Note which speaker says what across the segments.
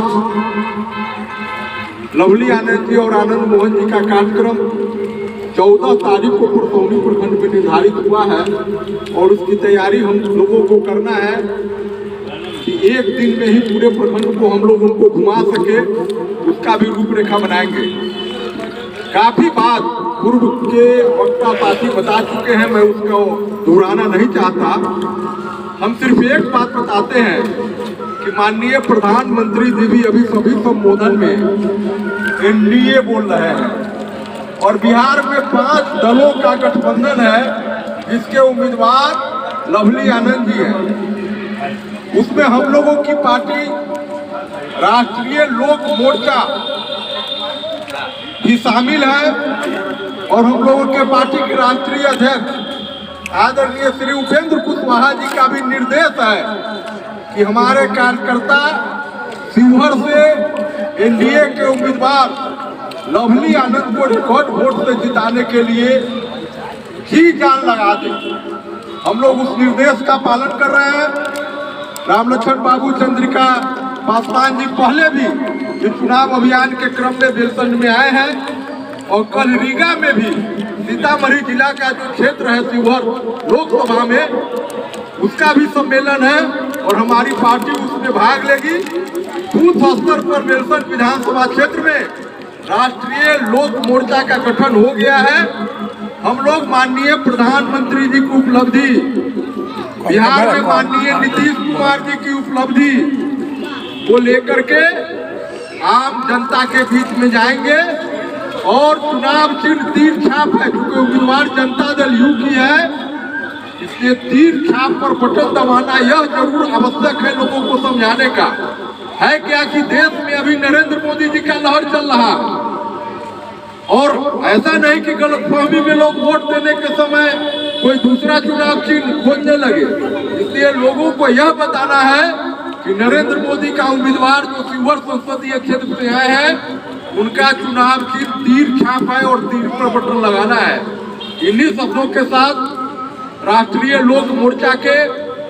Speaker 1: मार्च लवली आनंद जी और आनंद मोहन जी का कार्यक्रम 14 तारीख को परसौनी प्रखंड में निर्धारित हुआ है और उसकी तैयारी हम लोगों को करना है कि एक दिन में ही पूरे प्रखंड को हम लोग उनको घुमा सके, उसका भी रूपरेखा बनाएंगे। काफी बात पूर्व के वक्ता साथी बता चुके हैं, मैं उसको दोहराना नहीं चाहता। हम सिर्फ एक बात बताते हैं कि माननीय प्रधानमंत्री जी भी अभी सभी संबोधन में एनडीए बोल रहे हैं और बिहार में 5 दलों का गठबंधन है जिसके उम्मीदवार लवली आनंद जी हैं। उसमें हम लोगों की पार्टी राष्ट्रीय लोक मोर्चा भी शामिल है और हम लोगों के पार्टी के राष्ट्रीय अध्यक्ष आदरणीय श्री उपेंद्र कुशवाहा जी का भी निर्देश है कि हमारे कार्यकर्ता शिवहर से एनडीए के उम्मीदवार लवली आनंद को रिकॉर्ड वोट से जिताने के लिए जी जान लगा दें। हम लोग उस निर्देश का पालन कर रहे हैं। राम लक्ष्मण बाबू चंद्रिका पासवान जी पहले भी जो चुनाव अभियान के क्रम में बेलसंड में आए हैं और कल रीगा में भी सीतामढ़ी जिला का जो क्षेत्र है शिवहर लोकसभा में उसका भी सम्मेलन है और हमारी पार्टी उसमें भाग लेगी। बूथ स्तर पर बेलसंड विधानसभा क्षेत्र में राष्ट्रीय लोक मोर्चा का गठन हो गया है। हम लोग माननीय प्रधानमंत्री जी की उपलब्धि, बिहार में माननीय नीतीश कुमार जी की उपलब्धि को लेकर के आम जनता के बीच में जाएंगे और चुनाव चिन्ह तीर छाप है, क्योंकि उम्मीदवार जनता दल यू की है, इसलिए तीर छाप पर बटन दबाना यह जरूर आवश्यक है लोगों को समझाने का है क्या कि देश में अभी नरेंद्र मोदी जी का लहर चल रहा और ऐसा नहीं कि गलतफहमी में लोग वोट देने के समय कोई दूसरा चुनाव चिन्ह खोजने लगे। इसलिए लोगों को यह बताना है कि नरेंद्र मोदी का उम्मीदवार जो शिवहर संसदीय क्षेत्र से आए हैं उनका चुनाव चिन्ह तीर छाप है और तीर पर बटन लगाना है। इन्हीं शब्दों के साथ राष्ट्रीय लोक मोर्चा के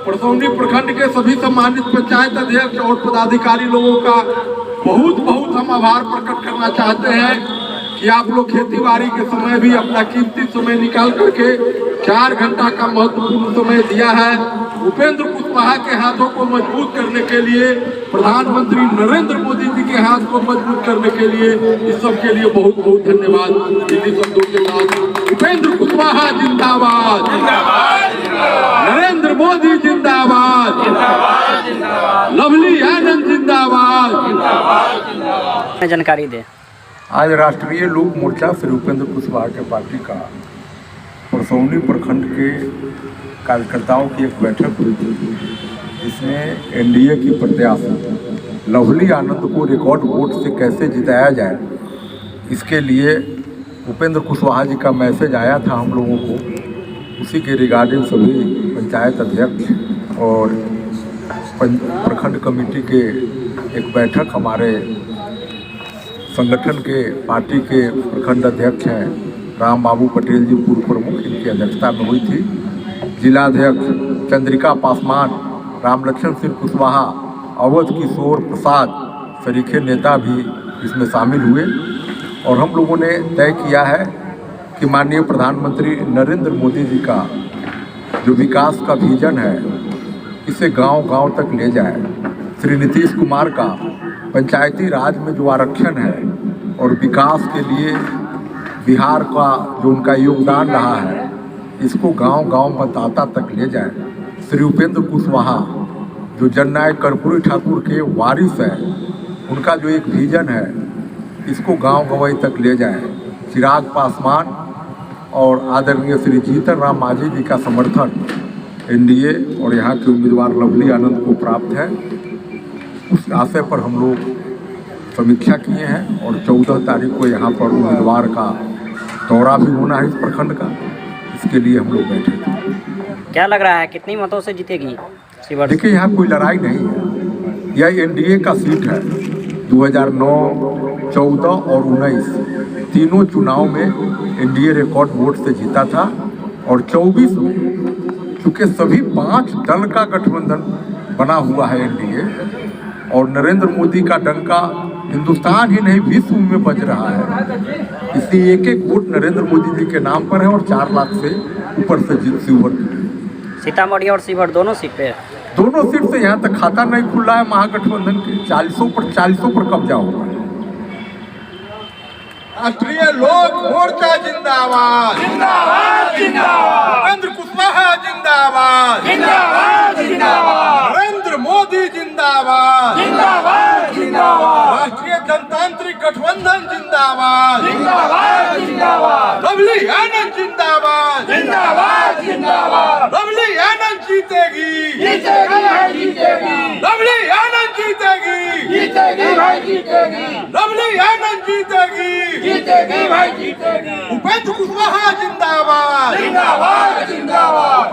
Speaker 1: परसौनी प्रखंड के सभी सम्मानित पंचायत अध्यक्ष और पदाधिकारी लोगों का बहुत बहुत हम आभार प्रकट करना चाहते हैं कि आप लोग खेती बाड़ी के समय भी अपना कीमती समय निकाल करके 4 घंटा का महत्वपूर्ण समय दिया है। उपेंद्र कुशवाहा के हाथों को मजबूत करने के लिए, प्रधानमंत्री नरेंद्र मोदी जी के हाथ को मजबूत करने के लिए, इस सब के लिए बहुत बहुत धन्यवाद। इन्हीं शब्दों के साथ उपेंद्र कुशवाहा जिंदाबाद, नरेंद्र मोदी जिंदाबाद, लवली आनंद जिंदाबाद।
Speaker 2: जानकारी दे।
Speaker 1: आज राष्ट्रीय लोक मोर्चा श्री उपेंद्र कुशवाहा के पार्टी का परसौनी प्रखंड के कार्यकर्ताओं की एक बैठक हुई थी, जिसमें एनडीए की प्रत्याशी लवली आनंद को रिकॉर्ड वोट से कैसे जिताया जाए, इसके लिए उपेंद्र कुशवाहा जी का मैसेज आया था हम लोगों को। उसी के रिगार्डिंग सभी पंचायत अध्यक्ष और प्रखंड कमेटी के एक बैठक हमारे संगठन के पार्टी के प्रखंड अध्यक्ष हैं राम बाबू पटेल जी पूर्व प्रमुख, इनकी अध्यक्षता में हुई थी। जिलाध्यक्ष चंद्रिका पासवान, राम लक्ष्मण सिंह कुशवाहा, अवध किशोर प्रसाद सरीखे नेता भी इसमें शामिल हुए और हम लोगों ने तय किया है कि माननीय प्रधानमंत्री नरेंद्र मोदी जी का जो विकास का विजन है इसे गांव-गांव तक ले जाए। श्री नीतीश कुमार का पंचायती राज में जो आरक्षण है और विकास के लिए बिहार का जो उनका योगदान रहा है इसको गांव-गांव मतदाता तक ले जाए। श्री उपेंद्र कुशवाहा जो जननायक कर्पूरी ठाकुर के वारिस है, उनका जो एक विजन है इसको गांव-गंवई तक ले जाए। चिराग पासवान और आदरणीय श्री जीतन राम मांझी जी का समर्थन एनडीए और यहाँ के उम्मीदवार लवली आनंद को प्राप्त है। उस आशय पर हम लोग समीक्षा किए हैं और 14 तारीख को यहाँ पर उम्मीदवार का दौरा भी होना है इस प्रखंड का, इसके लिए हम लोग बैठे थे।
Speaker 2: क्या लग रहा है कितनी मतों से जीतेगी?
Speaker 1: देखिए यहाँ कोई लड़ाई नहीं है, यह एनडीए का सीट है। 2009, 14 और 19 तीनों चुनाव में एनडीए रिकॉर्ड वोट से जीता था और 24 में चूँकि सभी 5 दल का गठबंधन बना हुआ है एनडीए, और नरेंद्र मोदी का डंका हिंदुस्तान ही नहीं विश्व में बज रहा है। इसलिए एक एक वोट नरेंद्र मोदी जी के नाम पर है और 4 लाख से ऊपर से जीत शिवहर।
Speaker 2: सीतामढ़ी और शिवहर दोनों सीट पे है।
Speaker 1: दोनों सीट से यहाँ तक खाता नहीं खुल रहा है महागठबंधन के। 40 पर कब्जा हुआ है। राष्ट्रीय लोक मोर्चा जिंदाबाद,
Speaker 3: जिंदाबाद जिंदाबाद,
Speaker 1: नरेंद्र कुशवाहा जिंदाबाद,
Speaker 3: जिंदाबाद जिंदाबाद,
Speaker 1: नरेंद्र मोदी जिंदाबाद,
Speaker 3: जिंदाबाद जिंदाबाद,
Speaker 1: राष्ट्रीय जनतांत्रिक गठबंधन जिंदाबाद,
Speaker 3: जिंदाबाद जिंदाबाद,
Speaker 1: लवली आनंद जिंदाबाद,
Speaker 3: जिंदाबाद जिंदाबाद,
Speaker 1: लवली आनंद जीतेगी,
Speaker 3: जीतेगी भाई जीतेगी,
Speaker 1: लवली आनंद जीतेगी,
Speaker 3: जीतेगी भाई जीतेगी,
Speaker 1: लवली आनंद जीतेगी,
Speaker 3: जीतेगी भाई जीतेगी,
Speaker 1: उपेंद्र कुशवाहा जिंदाबाद,
Speaker 3: जिंदाबाद जिंदाबाद।